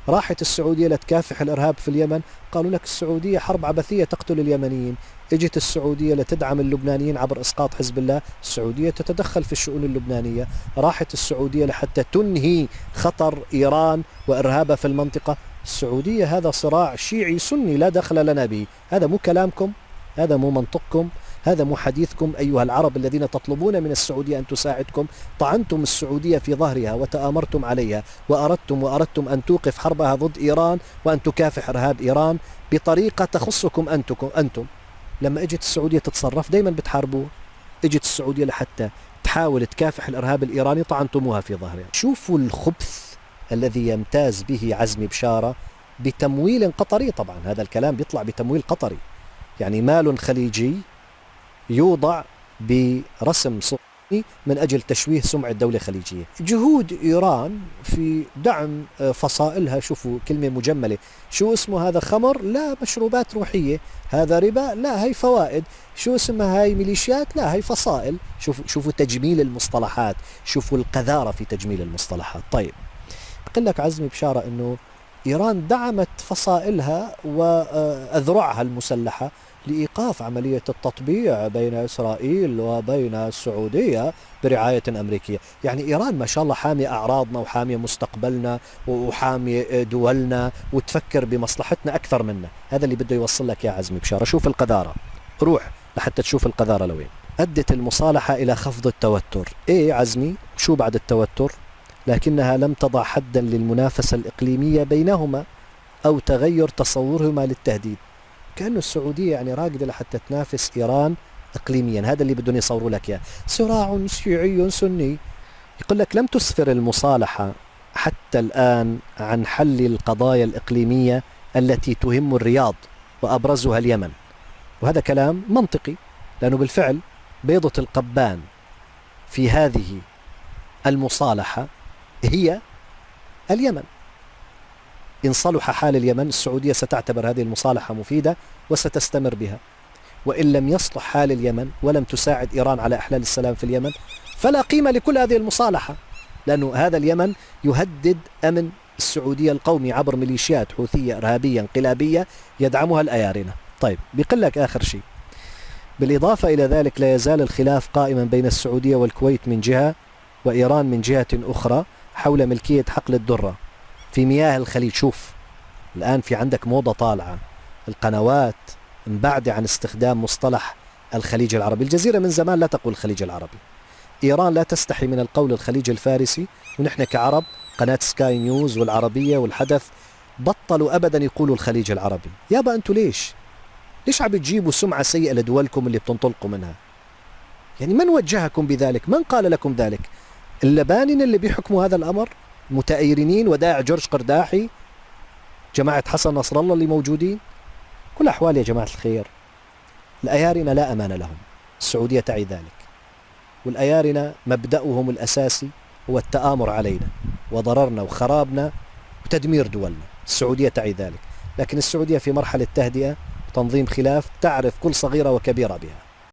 راحت السعودية لتكافح الإرهاب في اليمن، قالوا لك السعودية حرب عبثية تقتل اليمنيين. اجت السعودية لتدعم اللبنانيين عبر إسقاط حزب الله، السعودية تتدخل في الشؤون اللبنانية. راحت السعودية لحتى تنهي خطر إيران وإرهابها في المنطقة، السعودية هذا صراع شيعي سني لا دخل لنا به. هذا مو كلامكم، هذا مو منطقكم، هذا مو حديثكم أيها العرب الذين تطلبون من السعودية أن تساعدكم. طعنتم السعودية في ظهرها وتآمرتم عليها وأردتم أن توقف حربها ضد إيران وأن تكافح إرهاب إيران بطريقة تخصكم أنتم. لما اجت السعودية تتصرف دايما بتحاربوه. اجت السعودية لحتى تحاول تكافح الإرهاب الإيراني، طعنتموها في ظهرها. شوفوا الخبث الذي يمتاز به عزمي بشارة بتمويل قطري. طبعا هذا الكلام بيطلع بتمويل قطري، يعني مال خليجي يوضع برسم صهيوني من أجل تشويه سمعة دولة خليجية. جهود إيران في دعم فصائلها، شوفوا كلمة مجملة، شو اسمه هذا؟ خمر؟ لا، مشروبات روحية. هذا ربا؟ لا، هي فوائد. شو اسمها هاي؟ ميليشيات؟ لا، هي فصائل. شوفوا تجميل المصطلحات، شوفوا القذارة في تجميل المصطلحات. طيب، بقول لك عزمي بشارة إنه إيران دعمت فصائلها وأذرعها المسلحة لإيقاف عملية التطبيع بين إسرائيل وبين السعودية برعاية أمريكية. يعني إيران ما شاء الله حامية أعراضنا وحامية مستقبلنا وحامية دولنا وتفكر بمصلحتنا أكثر منا. هذا اللي بده يوصل لك يا عزمي بشارة. شوف القذارة، روح لحتى تشوف القذارة لوين. أدت المصالحة إلى خفض التوتر. إيه عزمي؟ شو بعد التوتر؟ لكنها لم تضع حدا للمنافسة الإقليمية بينهما أو تغير تصورهما للتهديد. كأنه السعودية يعني راقدة لحتى تنافس إيران إقليميا. هذا اللي بدهم يصوروا لك إياه، صراع شيعي سني. يقول لك لم تسفر المصالحة حتى الآن عن حل القضايا الإقليمية التي تهم الرياض وأبرزها اليمن. وهذا كلام منطقي، لأنه بالفعل بيضة القبان في هذه المصالحة هي اليمن. إن صلح حال اليمن، السعودية ستعتبر هذه المصالحة مفيدة وستستمر بها. وإن لم يصلح حال اليمن ولم تساعد إيران على إحلال السلام في اليمن، فلا قيمة لكل هذه المصالحة، لأنه هذا اليمن يهدد أمن السعودية القومي عبر ميليشيات حوثية إرهابية انقلابية يدعمها الأيارنة. طيب، بيقول لك آخر شيء، بالإضافة إلى ذلك لا يزال الخلاف قائما بين السعودية والكويت من جهة وإيران من جهة أخرى حول ملكية حقل الدرة في مياه الخليج. شوف الآن في عندك موضة طالعة، القنوات مبعدة عن استخدام مصطلح الخليج العربي. الجزيرة من زمان لا تقول الخليج العربي، إيران لا تستحي من القول الخليج الفارسي، ونحن كعرب قناة سكاي نيوز والعربية والحدث بطلوا أبدا يقولوا الخليج العربي. يابا أنتوا ليش عم بتجيبوا سمعة سيئة لدولكم اللي بتنطلقوا منها؟ يعني من وجهكم بذلك؟ من قال لكم ذلك؟ اللبانين اللي بيحكموا هذا الأمر، متأيرنين، وداع جورج قرداحي، جماعة حسن نصر الله اللي موجودين. كل أحوال يا جماعة الخير، الأيارنة لا أمان لهم، السعودية تعي ذلك، والأيارنة مبدأهم الأساسي هو التآمر علينا وضررنا وخرابنا وتدمير دولنا، السعودية تعي ذلك. لكن السعودية في مرحلة تهدئة، تنظيم خلاف، تعرف كل صغيرة وكبيرة بها.